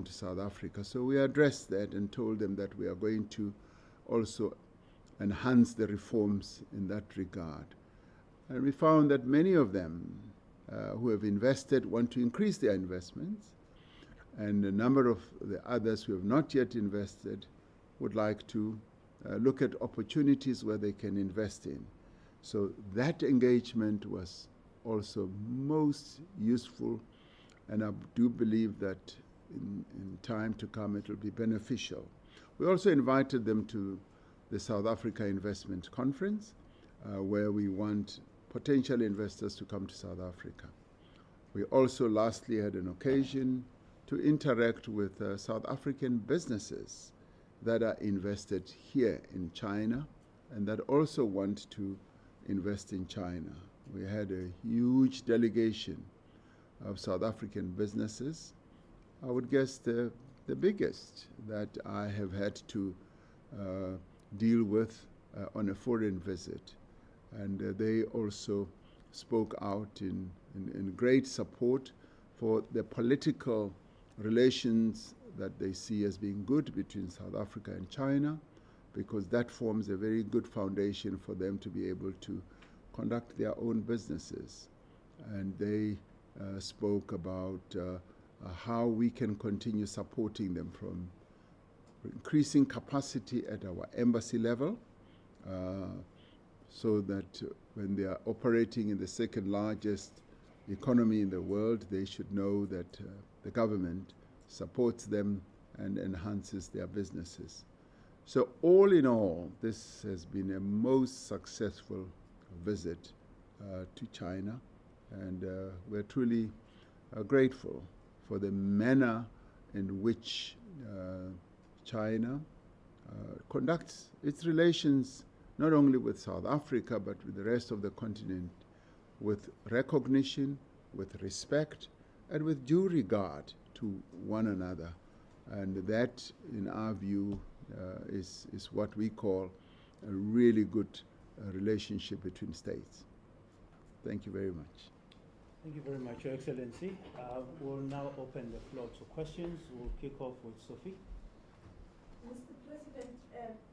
to South Africa. So we addressed that and told them that we are going to also enhance the reforms in that regard. And we found that many of them who have invested want to increase their investments, and a number of the others who have not yet invested would like to look at opportunities where they can invest in. So that engagement was also most useful, and I do believe that in time to come it will be beneficial. We also invited them to the South Africa Investment Conference, where we want potential investors to come to South Africa. We also lastly had an occasion to interact with South African businesses that are invested here in China and that also want to invest in China. We had a huge delegation of South African businesses. I would guess the biggest that I have had to deal with on a foreign visit. And they also spoke out in great support for the political relations that they see as being good between South Africa and China, because that forms a very good foundation for them to be able to conduct their own businesses. And they spoke about how we can continue supporting them from increasing capacity at our embassy level, so that when they are operating in the second largest economy in the world, they should know that the government supports them and enhances their businesses. So all in all, this has been a most successful visit to China, and we're truly grateful for the manner in which China conducts its relations not only with South Africa but with the rest of the continent, with recognition, with respect, and with due regard to one another. And that, in our view, is what we call a really good relationship between states. Thank you very much. Thank you very much, Your Excellency. We'll now open the floor to questions. We'll kick off with Sophie. Mr. President,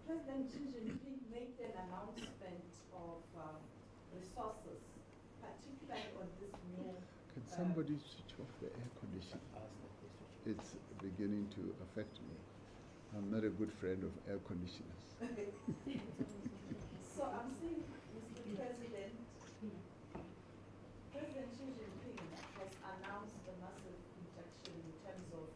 President Xi Jinping made an announcement of resources, particularly on this new... Can somebody switch off the air conditioner? It's beginning to affect me. I'm not a good friend of air conditioners. So I'm saying, Mr. President, President Xi Jinping has announced a massive injection in terms of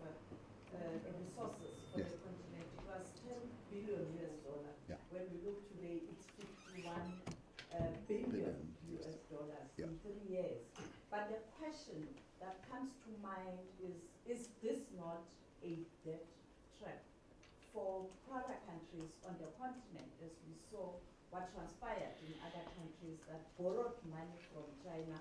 resources for Yes. the continent. It was $10 billion US. Yeah. When we look today, it's 51 billion US dollars in 3 years. But the question that comes to mind is this not a debt trap for poorer countries on the continent, as we saw what transpired in other countries that borrowed money from China,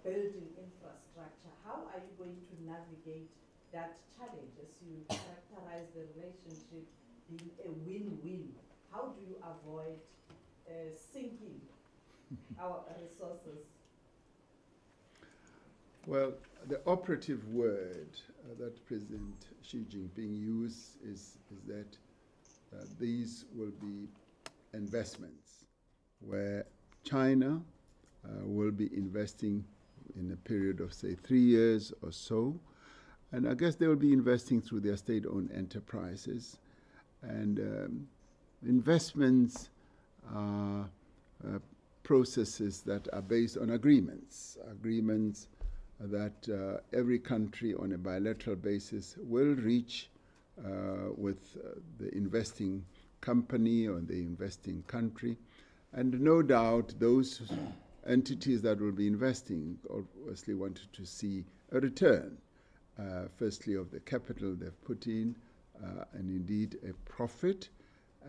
building infrastructure? How are you going to navigate that challenge as you characterize the relationship being a win-win? How do you avoid sinking our resources? Well, the operative word that President Xi Jinping used is that these will be investments where China will be investing in a period of, say, 3 years or so. And I guess they will be investing through their state-owned enterprises. And investments are processes that are based on agreements that every country on a bilateral basis will reach with the investing company or the investing country. And no doubt those entities that will be investing obviously wanted to see a return, firstly of the capital they've put in, and indeed a profit.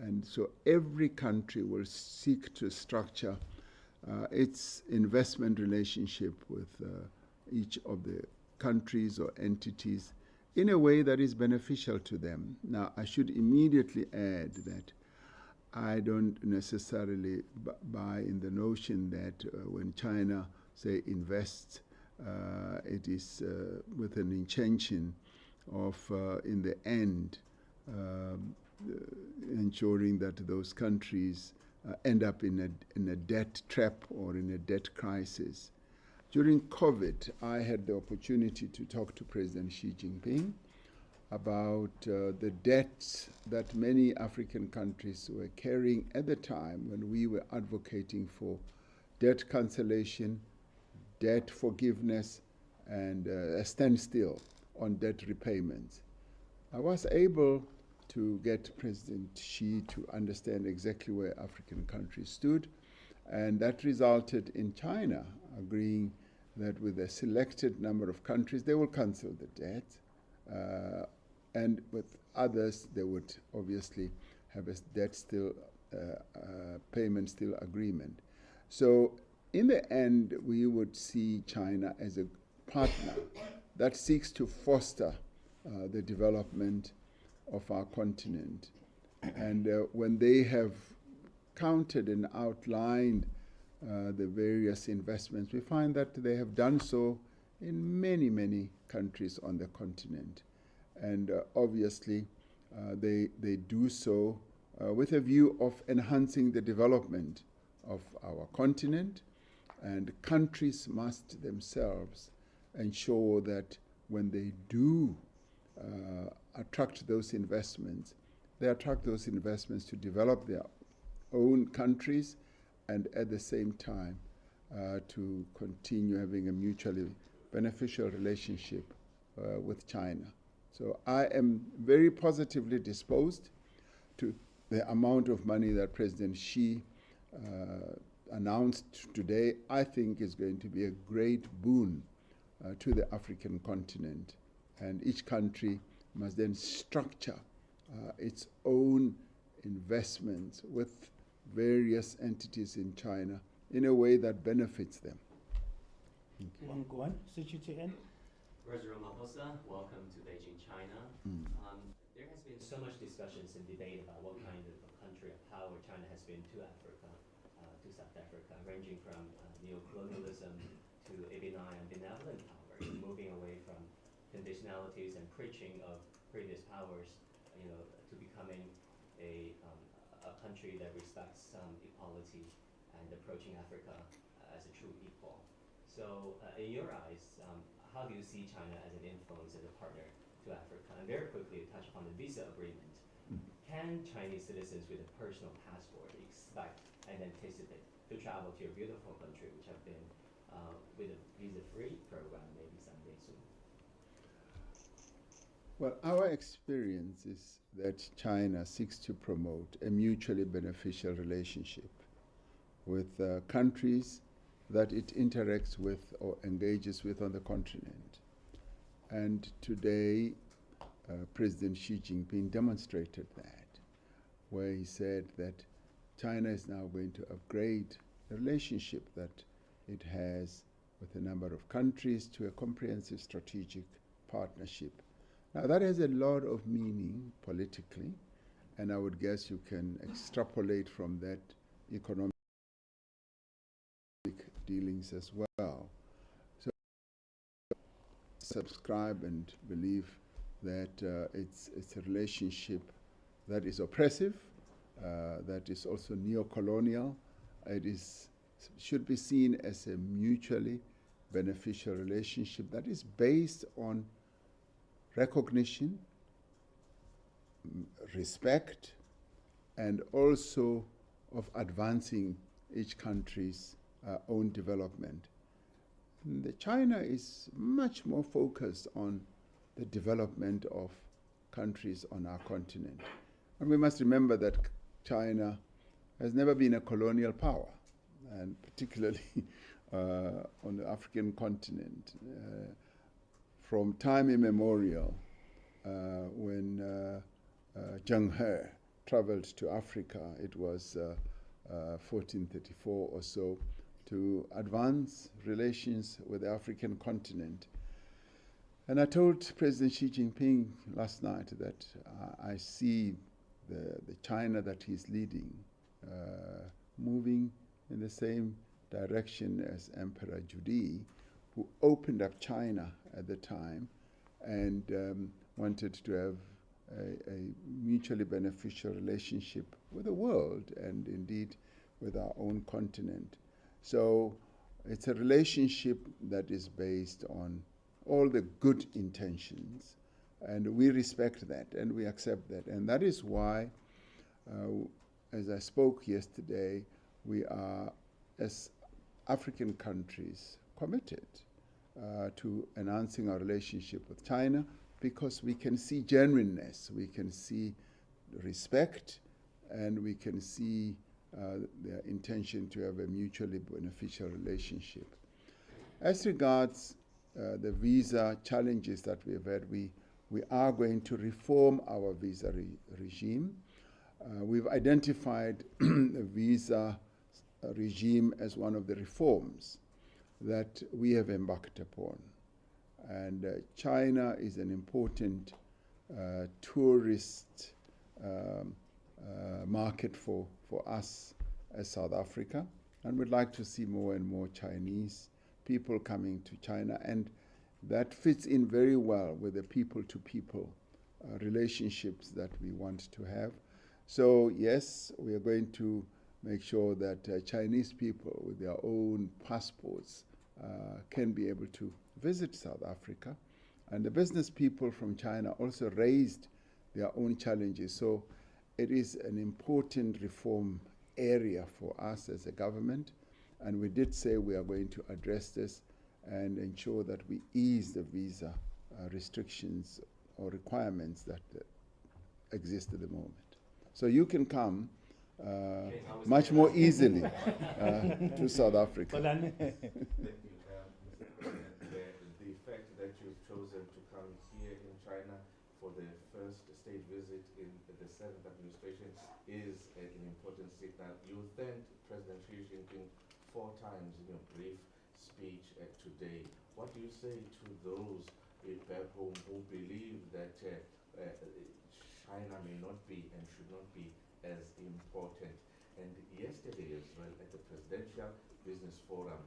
And so every country will seek to structure its investment relationship with each of the countries or entities in a way that is beneficial to them. Now, I should immediately add that I don't necessarily buy in the notion that when China, say, invests, it is with an intention of, in the end, ensuring that those countries end up in a debt trap or in a debt crisis. During COVID, I had the opportunity to talk to President Xi Jinping about the debts that many African countries were carrying at the time when we were advocating for debt cancellation, debt forgiveness, and a standstill on debt repayments. I was able to get President Xi to understand exactly where African countries stood, and that resulted in China agreeing that with a selected number of countries, they will cancel the debt, and with others, they would obviously have a debt still, payment still agreement. So in the end, we would see China as a partner that seeks to foster the development of our continent. And when they have counted and outlined the various investments, we find that they have done so in many, many countries on the continent. And obviously, they do so with a view of enhancing the development of our continent, and countries must themselves ensure that when they do attract those investments, they attract those investments to develop their own countries and at the same time to continue having a mutually beneficial relationship with China. So I am very positively disposed to the amount of money that President Xi announced today. I think is going to be a great boon to the African continent. And each country must then structure its own investments with various entities in China in a way that benefits them. Go on, CGTN. Ramaphosa, welcome to Beijing, China. There has been so much discussions and debate about what kind of a country of power China has been to Africa, to South Africa, ranging from neo-colonialism to a benign and benevolent power, moving away from conditionalities and preaching of previous powers, to becoming a country that respects equality and approaching Africa as a true equal. So, in your eyes, how do you see China as an influence, as a partner to Africa? And very quickly, touch upon the visa agreement. Can Chinese citizens with a personal passport expect and anticipate to travel to your beautiful country, which have been with a visa-free program maybe someday soon? Well, our experience is that China seeks to promote a mutually beneficial relationship with countries that it interacts with or engages with on the continent. And today, President Xi Jinping demonstrated that, where he said that China is now going to upgrade the relationship that it has with a number of countries to a comprehensive strategic partnership. Now, that has a lot of meaning politically, and I would guess you can extrapolate from that economic dealings as well. So subscribe and believe that it's a relationship that is oppressive, that is also neo-colonial. It should be seen as a mutually beneficial relationship that is based on recognition, respect, and also of advancing each country's own development. And China is much more focused on the development of countries on our continent. And we must remember that China has never been a colonial power, and particularly on the African continent. From time immemorial, when Zheng He traveled to Africa, it was 1434 or so, to advance relations with the African continent. And I told President Xi Jinping last night that I see the China that he's leading moving in the same direction as Emperor Judi, who opened up China at the time and wanted to have a mutually beneficial relationship with the world and indeed with our own continent. So it's a relationship that is based on all the good intentions, and we respect that and we accept that. And that is why, as I spoke yesterday, we are, as African countries, committed to enhancing our relationship with China, because we can see genuineness, we can see respect, and we can see their intention to have a mutually beneficial relationship. As regards the visa challenges that we have had, we are going to reform our visa regime. We've identified the visa regime as one of the reforms that we have embarked upon. And China is an important tourist market for us as South Africa, and we'd like to see more and more Chinese people coming to China, and that fits in very well with the people-to-people relationships that we want to have. So yes, we are going to make sure that Chinese people with their own passports can be able to visit South Africa. And the business people from China also raised their own challenges. So it is an important reform area for us as a government. And we did say we are going to address this and ensure that we ease the visa restrictions or requirements that exist at the moment. So you can come much more easily to South Africa. Well, the fact that you've chosen to come here in China for the first state visit in the 7th administration is an important signal. You thanked President Xi Jinping 4 times in your brief speech today. What do you say to those back home who believe that China may not be and should not be as important? And yesterday as well at the Presidential Business Forum,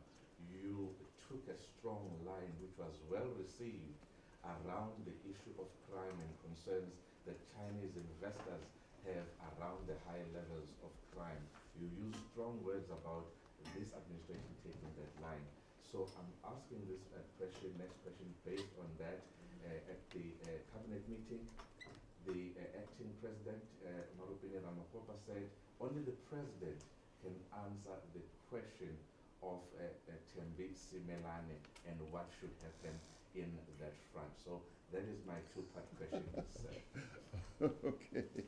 you took a strong line which was well received around the issue of crime and concerns that Chinese investors have around the high levels of crime. You used strong words about this administration taking that line. So I'm asking this next question based on that. At the cabinet meeting, the acting president, Ramaphosa, said only the president can answer the question of Tembi Simelane and what should happen in that front. So that is my 2-part question. Okay.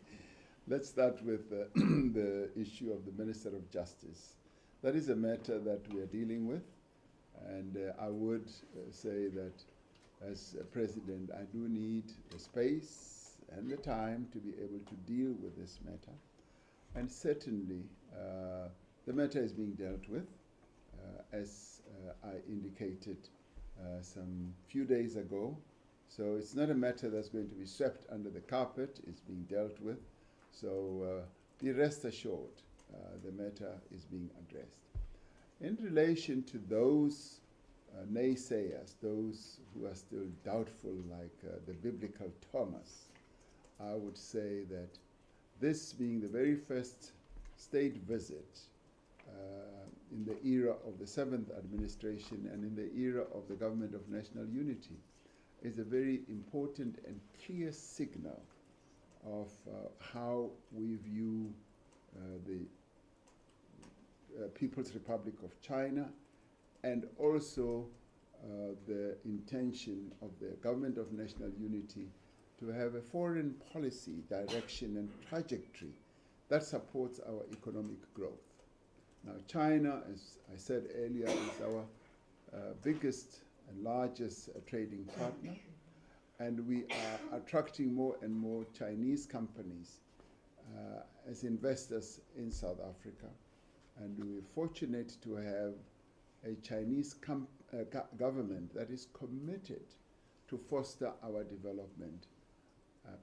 Let's start with the issue of the Minister of Justice. That is a matter that we are dealing with, and I would say that as president, I do need the space and the time to be able to deal with this matter. And certainly, the matter is being dealt with, as I indicated some few days ago. So it's not a matter that's going to be swept under the carpet. It's being dealt with. So be rest assured, the matter is being addressed. In relation to those naysayers, those who are still doubtful, like the biblical Thomas, I would say that this being the very first state visit in the era of the 7th administration and in the era of the government of national unity is a very important and clear signal of how we view the People's Republic of China, and also the intention of the government of national unity to have a foreign policy direction and trajectory that supports our economic growth. Now, China, as I said earlier, is our biggest and largest trading partner, and we are attracting more and more Chinese companies as investors in South Africa. And we're fortunate to have a Chinese government that is committed to foster our development.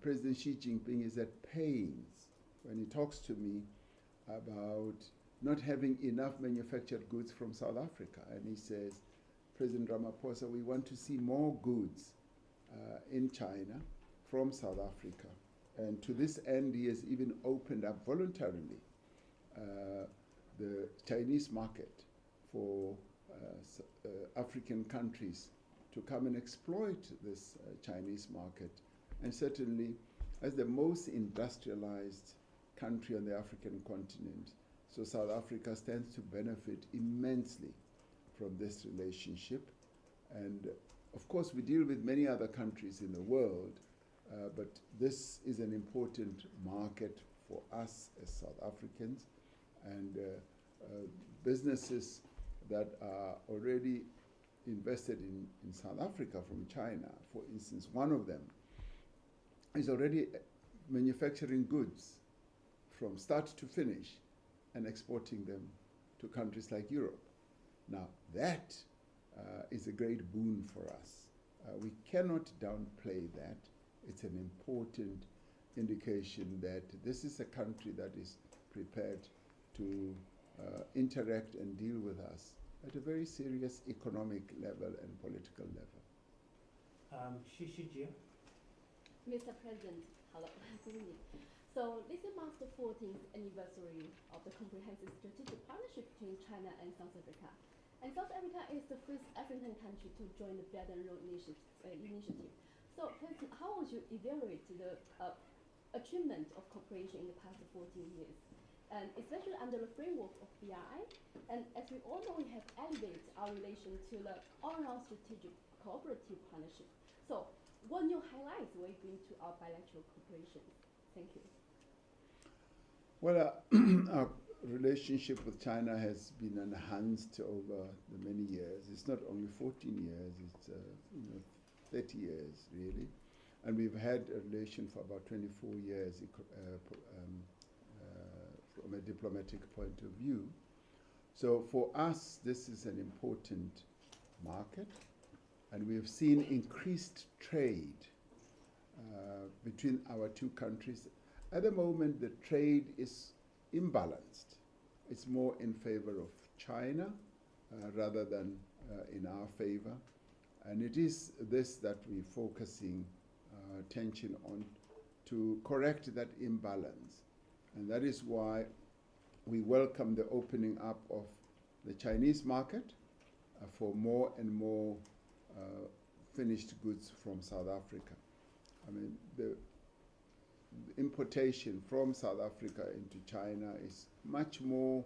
President Xi Jinping is at pains when he talks to me about not having enough manufactured goods from South Africa. And he says, President Ramaphosa, we want to see more goods in China from South Africa. And to this end, he has even opened up voluntarily the Chinese market for African countries to come and exploit this Chinese market. And certainly, as the most industrialized country on the African continent, so South Africa stands to benefit immensely from this relationship. And of course, we deal with many other countries in the world, but this is an important market for us as South Africans, and businesses that are already invested in South Africa from China. For instance, one of them is already manufacturing goods from start to finish and exporting them to countries like Europe. Now, that is a great boon for us. We cannot downplay that. It's an important indication that this is a country that is prepared to interact and deal with us at a very serious economic level and political level. Shishijia. Mr. President, hello, good evening. So this marks the 14th anniversary of the Comprehensive Strategic Partnership between China and South Africa. And South Africa is the first African country to join the Belt and Road Initiative. So, President, how would you evaluate the achievement of cooperation in the past 14 years? And especially under the framework of BRI, and as we all know, we have elevated our relation to the all-round strategic cooperative partnership. So, what new highlights will you bring to our bilateral cooperation? Thank you. Well, our relationship with China has been enhanced over the many years. It's not only 14 years, it's 30 years, really. And we've had a relation for about 24 years from a diplomatic point of view. So for us, this is an important market, and we have seen increased trade between our two countries. At the moment, the trade is imbalanced. It's more in favor of China rather than in our favor. And it is this that we're focusing attention on to correct that imbalance. And that is why we welcome the opening up of the Chinese market for more and more finished goods from South Africa. I mean, the importation from South Africa into China is much more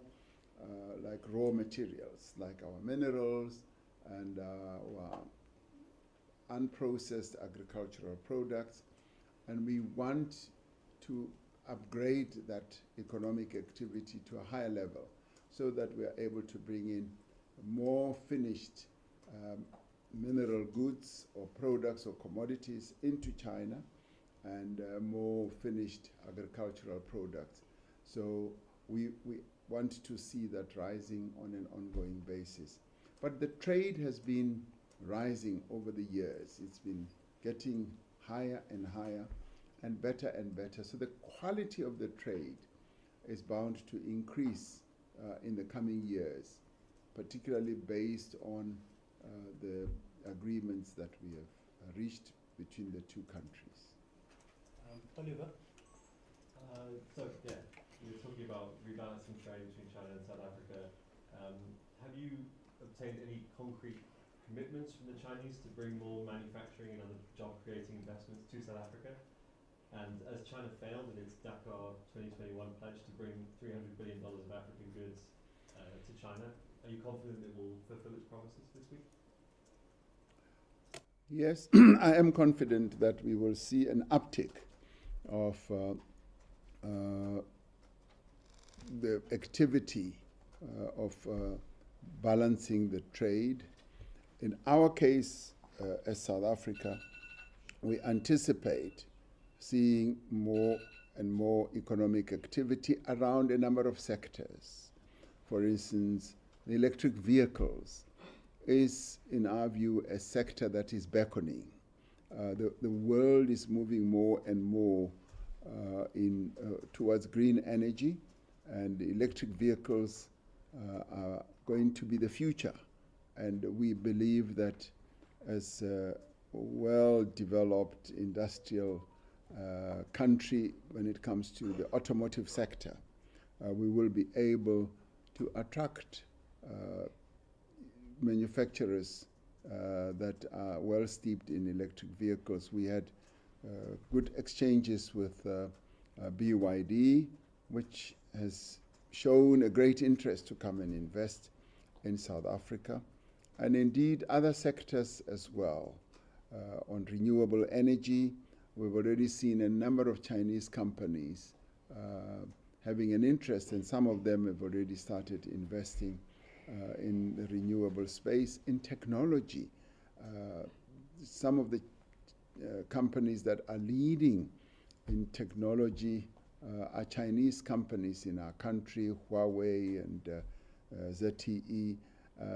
like raw materials, like our minerals and our unprocessed agricultural products. And we want to upgrade that economic activity to a higher level so that we are able to bring in more finished mineral goods or products or commodities into China, and more finished agricultural products. So we want to see that rising on an ongoing basis. But the trade has been rising over the years. It's been getting higher and higher and better and better. So the quality of the trade is bound to increase in the coming years, particularly based on the agreements that we have reached between the two countries. Oliver? We were talking about rebalancing trade between China and South Africa. Have you obtained any concrete commitments from the Chinese to bring more manufacturing and other job-creating investments to South Africa? And as China failed in its Dakar 2021 pledge to bring $300 billion of African goods to China, are you confident it will fulfill its promises this week? Yes, I am confident that we will see an uptick of the activity of balancing the trade. In our case, as South Africa, we anticipate seeing more and more economic activity around a number of sectors. For instance, the electric vehicles is, in our view, a sector that is beckoning. The world is moving more and more towards green energy, and electric vehicles are going to be the future. And we believe that as a well-developed industrial country when it comes to the automotive sector. We will be able to attract manufacturers that are well steeped in electric vehicles. We had good exchanges with BYD, which has shown a great interest to come and invest in South Africa, and indeed other sectors as well. On renewable energy, we've already seen a number of Chinese companies having an interest, and some of them have already started investing in the renewable space. In technology, some of the companies that are leading in technology are Chinese companies in our country, Huawei and ZTE.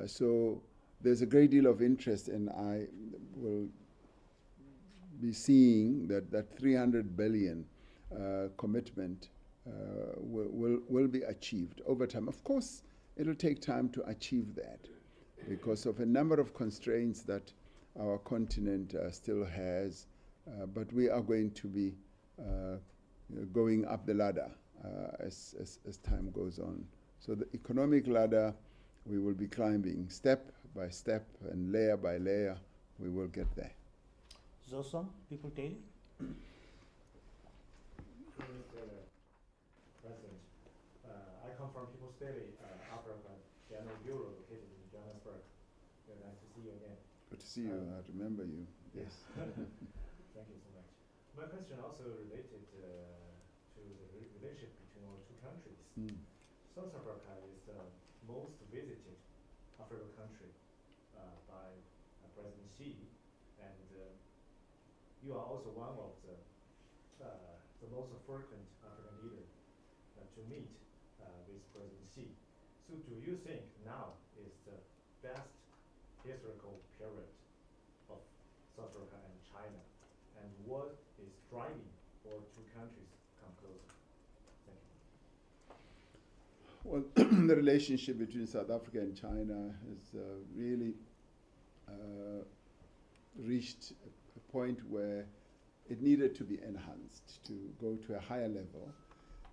So there's a great deal of interest, and I will be seeing that 300 billion commitment will be achieved over time. Of course, it'll take time to achieve that because of a number of constraints that our continent still has, but we are going to be going up the ladder as time goes on. So the economic ladder, we will be climbing step by step and layer by layer. We will get there. Zosom, People Daily. President, I come from People's Daily, Africa General Bureau located in Johannesburg. Very nice to see you again. Good to see you. I remember you. Yes. Thank you so much. My question also related to the relationship between our two countries. South Africa is the most visited African country by President Xi, and you are also one of the most frequent African leader to meet with President Xi. So do you think now is the best historical period of South Africa and China, and what is driving our two countries come closer? Thank you. Well, the relationship between South Africa and China has really reached a point where it needed to be enhanced to go to a higher level.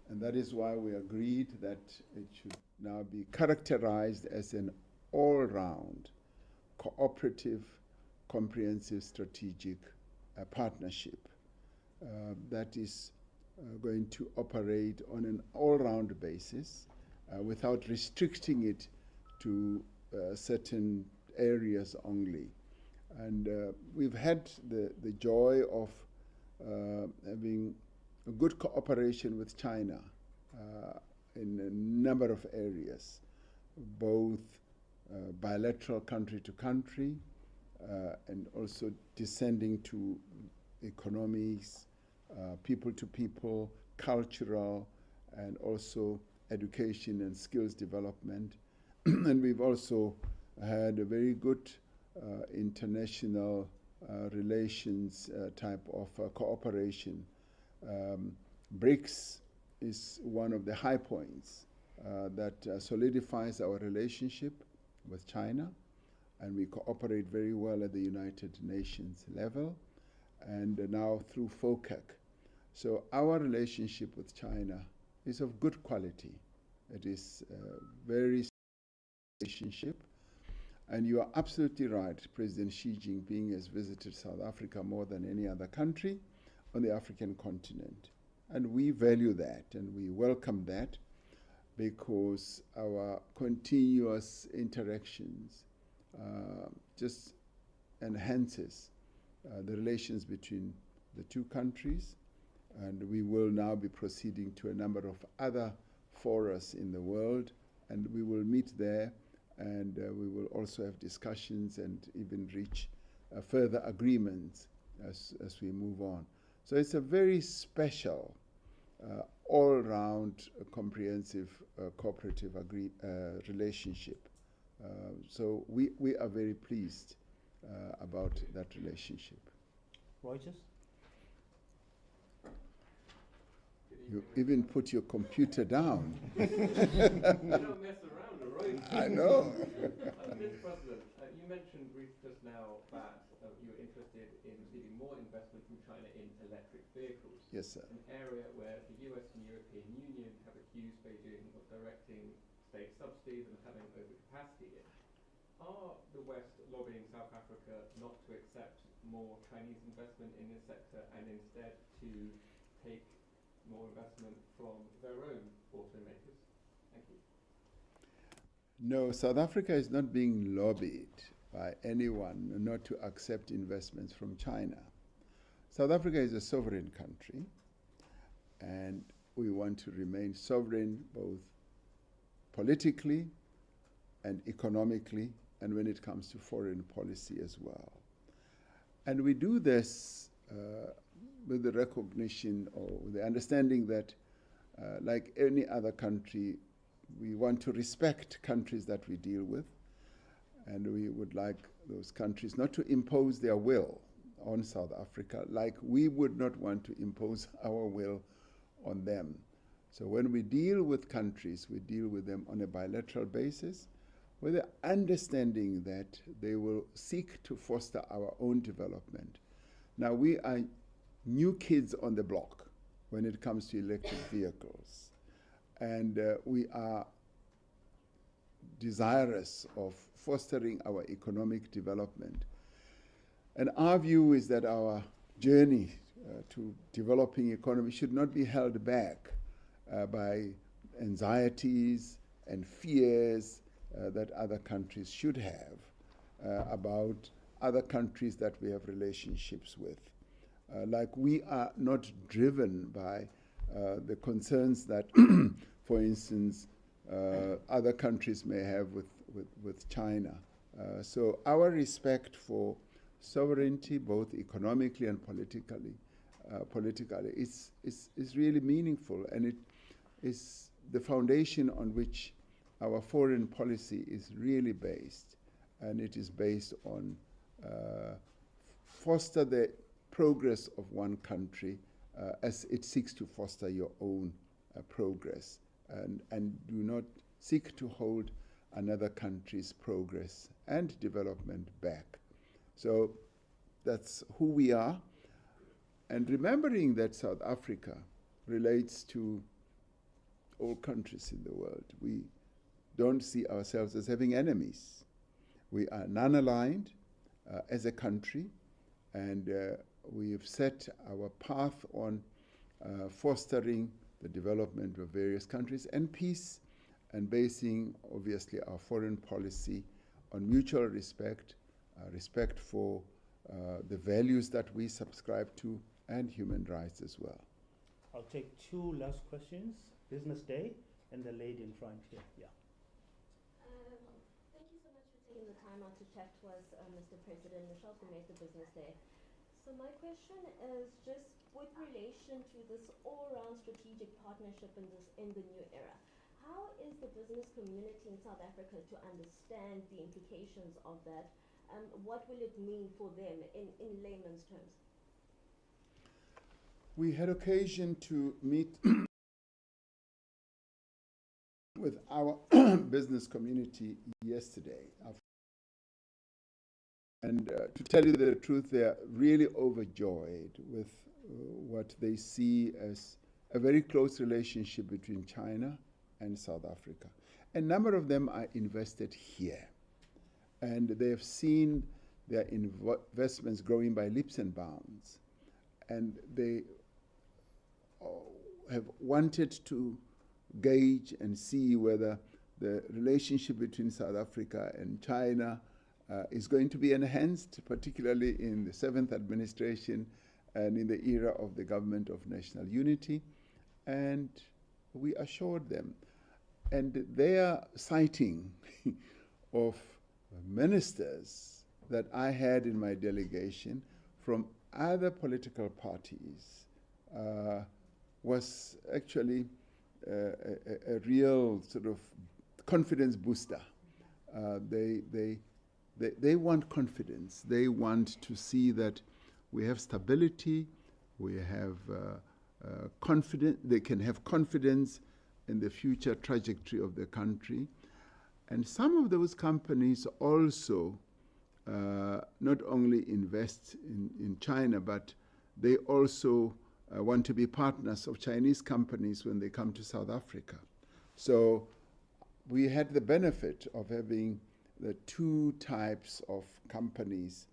And that is why we agreed that it should now be characterized as an all-round, cooperative, comprehensive strategic partnership that is going to operate on an all-round basis without restricting it to certain areas only. And we've had the joy of having a good cooperation with China in a number of areas, both bilateral country to country and also descending to economies, people to people, cultural, and also education and skills development. And we've also had a very good international relations type of cooperation. BRICS is one of the high points that solidifies our relationship with China, and we cooperate very well at the United Nations level and now through FOCAC. So our relationship with China is of good quality. It is a very relationship. And you are absolutely right. President Xi Jinping has visited South Africa more than any other country on the African continent. And we value that and we welcome that because our continuous interactions just enhances the relations between the two countries. And we will now be proceeding to a number of other forums in the world, and we will meet there. And we will also have discussions and even reach further agreements as we move on. So it's a very special, all-round, comprehensive, cooperative relationship. So we are very pleased about that relationship. Reuters? You even put your computer down. You don't mess around, right? I know. Mr. President, you mentioned just now that you're interested in leading more investment from China in electric vehicles. Yes, sir. An area where the US and European Union have accused Beijing of directing state subsidies and having overcapacity in. Are the West lobbying South Africa not to accept more Chinese investment in this sector and instead to take more investment from their own automakers? Thank you. No, South Africa is not being lobbied by anyone not to accept investments from China. South Africa is a sovereign country, and we want to remain sovereign both politically and economically, and when it comes to foreign policy as well. And we do this with the recognition or the understanding that, like any other country, we want to respect countries that we deal with, and we would like those countries not to impose their will on South Africa, like we would not want to impose our will on them. So when we deal with countries, we deal with them on a bilateral basis, with the understanding that they will seek to foster our own development. Now, we are new kids on the block when it comes to electric vehicles, and we are desirous of fostering our economic development. And our view is that our journey to developing economy should not be held back by anxieties and fears that other countries should have about other countries that we have relationships with. Like we are not driven by the concerns that, for instance, other countries may have with China. So our respect for sovereignty, both economically and politically, is really meaningful, and it is the foundation on which our foreign policy is really based, and it is based on foster the progress of one country as it seeks to foster your own progress, and do not seek to hold another country's progress and development back. So that's who we are, and remembering that South Africa relates to all countries in the world. We don't see ourselves as having enemies. We are non-aligned as a country, and we have set our path on fostering the development of various countries and peace, and basing, obviously, our foreign policy on mutual respect, respect for the values that we subscribe to, and human rights as well. I'll take two last questions. Business Day, and the lady in front here. Yeah. Thank you so much for taking the time out to chat to us, Mr. President. Michelle made the Business Day. So my question is just with relation to this all-round strategic partnership in the new era. How is the business community in South Africa to understand the implications of that? What will it mean for them in layman's terms? We had occasion to meet with our business community yesterday. And to tell you the truth, they are really overjoyed with what they see as a very close relationship between China and South Africa. A number of them are invested here, and they have seen their investments growing by leaps and bounds, and they have wanted to gauge and see whether the relationship between South Africa and China is going to be enhanced, particularly in the 7th administration and in the era of the government of national unity. And we assured them. And their citing of ministers that I had in my delegation from other political parties was actually a real sort of confidence booster. They want confidence. They want to see that we have stability, we have confidence, they can have confidence in the future trajectory of the country. And some of those companies also not only invest in China, but they also want to be partners of Chinese companies when they come to South Africa. So we had the benefit of having the two types of companies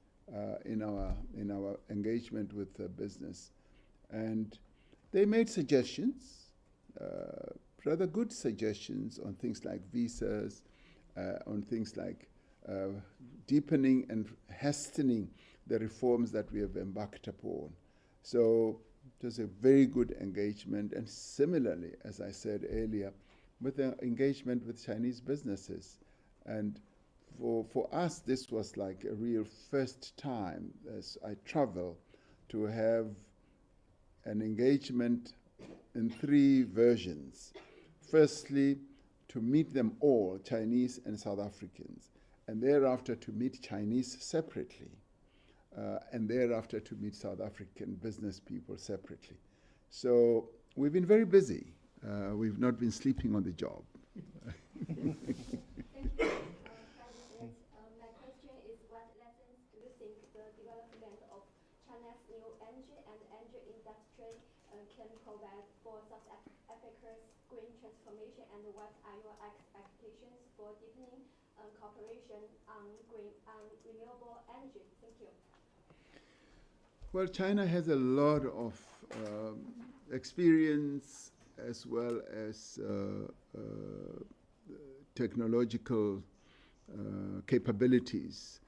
in our engagement with the business, and they made suggestions, rather good suggestions on things like visas, on things like deepening and hastening the reforms that we have embarked upon. So it was a very good engagement, and similarly, as I said earlier, with the engagement with Chinese businesses. And for us, this was like a real first time as I travel to have an engagement in three versions. Firstly, to meet them all, Chinese and South Africans, and thereafter to meet Chinese separately, and thereafter to meet South African business people separately. So we've been very busy. We've not been sleeping on the job. Thank you. My question is, what lessons do you think the development of China's new energy and energy industry can provide for South Africa's green transformation, and what are your expectations for deepening cooperation on renewable energy? Thank you. Well, China has a lot of experience as well as technological capabilities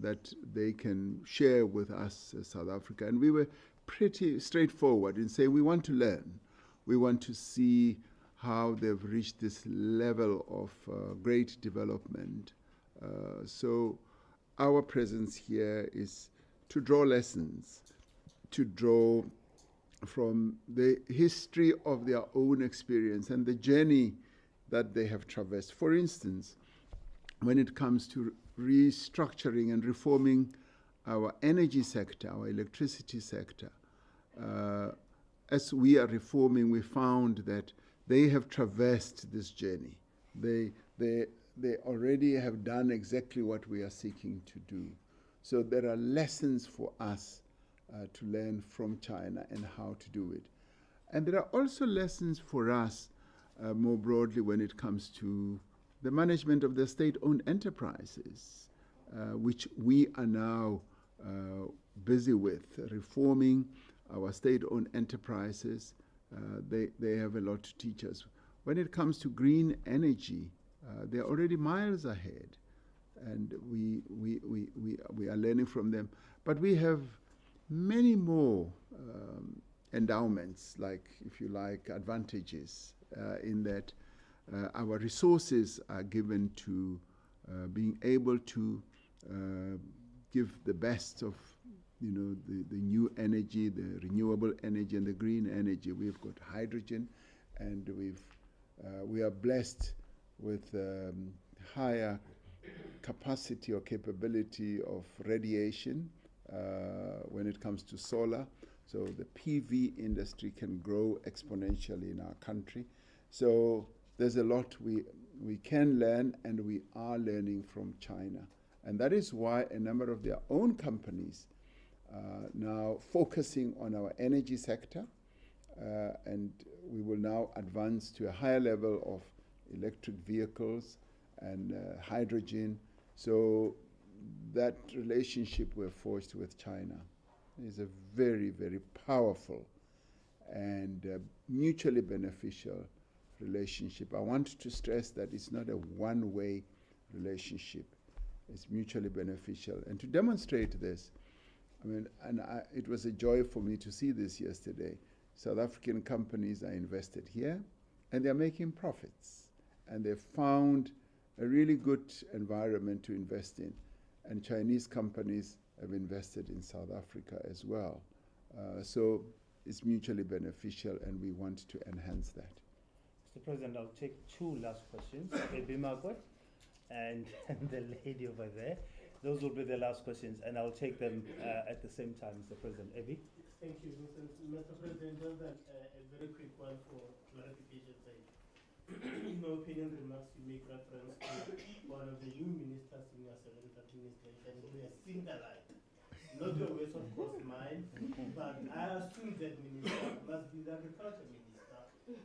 that they can share with us as South Africa. And we were pretty straightforward in saying we want to learn. We want to see how they've reached this level of great development. So our presence here is to draw lessons, to draw from the history of their own experience and the journey that they have traversed. For instance, when it comes to restructuring and reforming our energy sector, our electricity sector, as we are reforming, we found that they have traversed this journey. They already have done exactly what we are seeking to do. So there are lessons for us to learn from China and how to do it. And there are also lessons for us more broadly when it comes to the management of the state-owned enterprises, which we are now busy with, reforming our state-owned enterprises. They have a lot to teach us. When it comes to green energy, they're already miles ahead, and we are learning from them. But we have many more endowments, like, if you like, advantages in that our resources are given to being able to give the best of the new energy, the renewable energy, and the green energy. We've got hydrogen, and we are blessed with higher capacity or capability of radiation when it comes to solar. So the PV industry can grow exponentially in our country. So there's a lot we can learn, and we are learning from China. And that is why a number of their own companies now focusing on our energy sector, and we will now advance to a higher level of electric vehicles and hydrogen. So that relationship we're forged with China is a very, very powerful and mutually beneficial relationship. I want to stress that it's not a one-way relationship. It's mutually beneficial. And to demonstrate this, it was a joy for me to see this yesterday. South African companies are invested here, and they're making profits. And they've found a really good environment to invest in. And Chinese companies have invested in South Africa as well. So it's mutually beneficial, and we want to enhance that. Mr. President, I'll take two last questions. Ebi Magwe and the lady over there. Those will be the last questions, and I'll take them at the same time, Mr. President. Ebi? Thank you, Mr. President. Just a very quick one for clarification's sake. in my opinion, remarks you make reference to one of the new ministers in your seventh administration who has seen the light. Not your words, of course, mine, but I assume that minister must be the agriculture minister.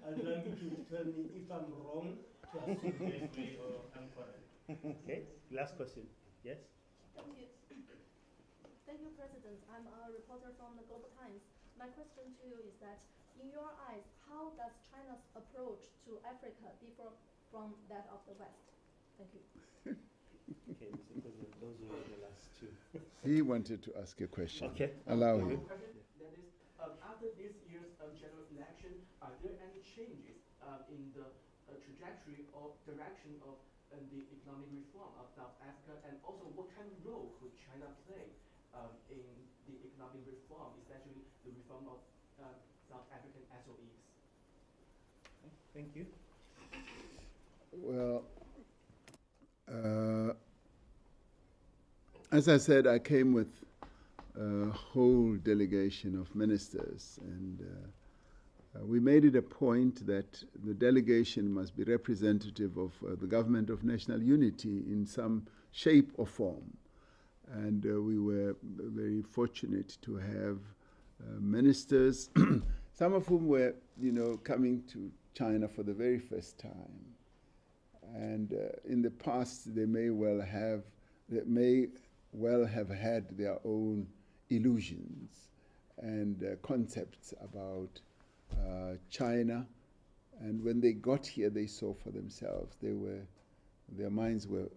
I'd like you to tell me if I'm wrong to assume that way or I'm correct. Okay, last question. Yes? Thank you. Thank you, President. I'm a reporter from the Global Times. My question to you is that, in your eyes, how does China's approach to Africa differ from that of the West? Thank you. Okay, Mr. President, those were the last two. He wanted to ask a question. Okay. Allow him. That is, after this year's general election, are there any changes in the trajectory or direction of the economic reform of South Africa, and also what kind of role could China play in the economic reform, especially the reform of South African SOEs? Thank you. Well, as I said, I came with a whole delegation of ministers, and we made it a point that the delegation must be representative of the government of national unity in some shape or form. And we were very fortunate to have ministers, some of whom were, coming to China for the very first time. And in the past, they may well have had their own illusions and concepts about China, and when they got here, they saw for themselves. Their minds were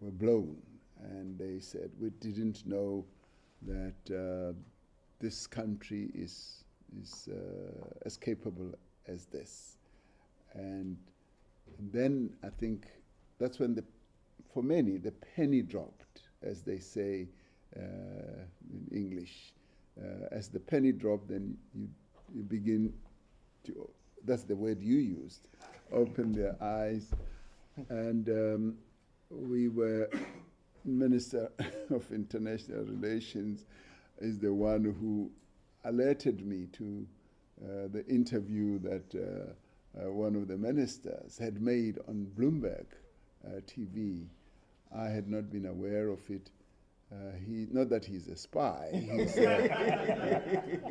blown, and they said, "We didn't know that this country is as capable as this." And then I think that's when, for many, the penny dropped, as they say in English. As the penny dropped, then you begin to, that's the word you used, open their eyes. And we were, Minister of International Relations is the one who alerted me to the interview that one of the ministers had made on Bloomberg TV. I had not been aware of it. Not that he's a spy.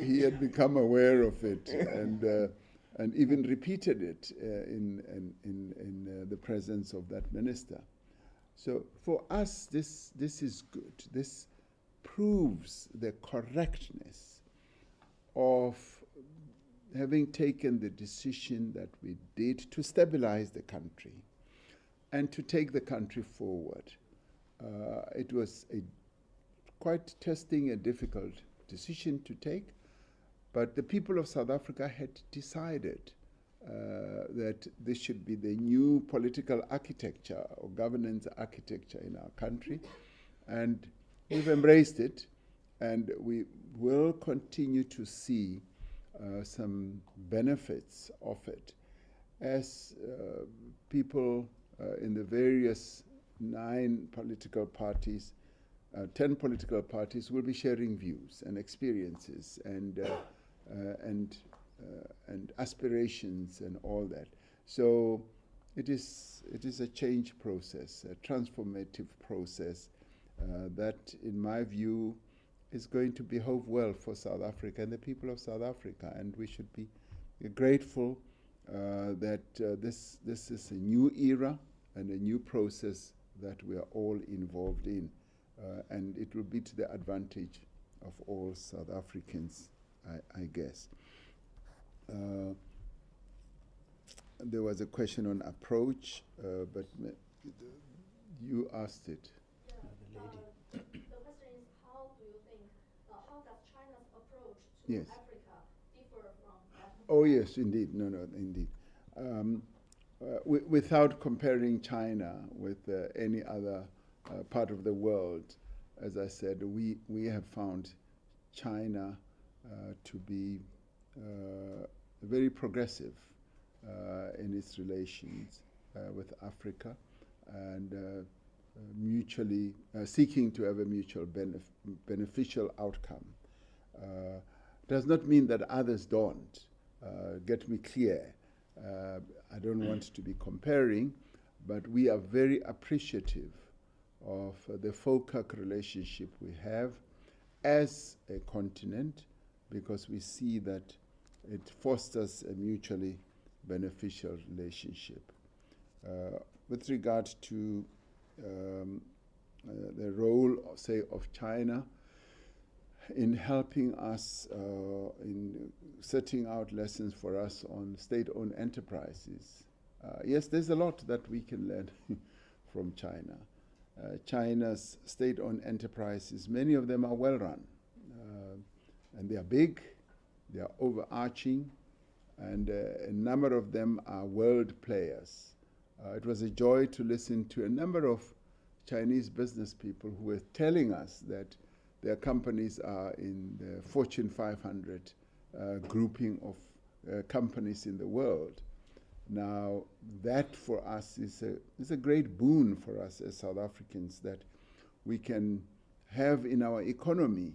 He had become aware of it and even repeated it in the presence of that minister. So for us, this is good. This proves the correctness of having taken the decision that we did to stabilize the country and to take the country forward. It was quite testing, a difficult decision to take, but the people of South Africa had decided that this should be the new political architecture or governance architecture in our country, and we've embraced it, and we will continue to see some benefits of it as people in the various 9 political parties, 10 political parties will be sharing views and experiences and aspirations and all that. So it is a change process, a transformative process that, in my view, is going to behove well for South Africa and the people of South Africa, and we should be grateful that this is a new era and a new process that we are all involved in, and it will be to the advantage of all South Africans, I guess. There was a question on approach, but you asked it. Yeah. The question is, how do you think, how does China's approach to Yes. Africa differ from that? Oh yes, indeed. No, indeed. Without comparing China with any other part of the world, as I said, we have found China to be very progressive in its relations with Africa, and mutually seeking to have a mutual beneficial outcome. Does not mean that others don't. Get me clear. I don't want to be comparing, but we are very appreciative of the FOCAC relationship we have as a continent, because we see that it fosters a mutually beneficial relationship. With regard to the role, say, of China in helping us, in setting out lessons for us on state-owned enterprises. Yes, there's a lot that we can learn from China. China's state-owned enterprises, many of them are well run, and they are big, they are overarching, and a number of them are world players. It was a joy to listen to a number of Chinese business people who were telling us that their companies are in the Fortune 500 grouping of companies in the world. Now, that for us is a great boon for us as South Africans, that we can have in our economy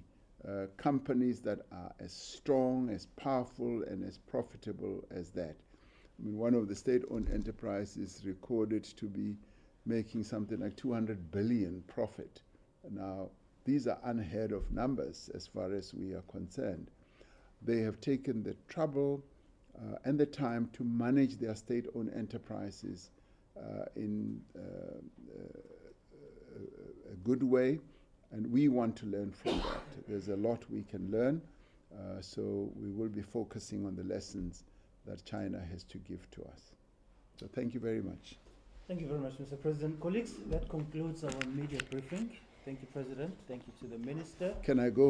companies that are as strong, as powerful, and as profitable as that. I mean, one of the state-owned enterprises recorded to be making something like 200 billion profit. Now, these are unheard of numbers as far as we are concerned. They have taken the trouble and the time to manage their state-owned enterprises in a good way, and we want to learn from that. There's a lot we can learn, so we will be focusing on the lessons that China has to give to us. So thank you very much. Thank you very much, Mr. President. Colleagues, that concludes our media briefing. Thank you, President. Thank you to the Minister. Can I go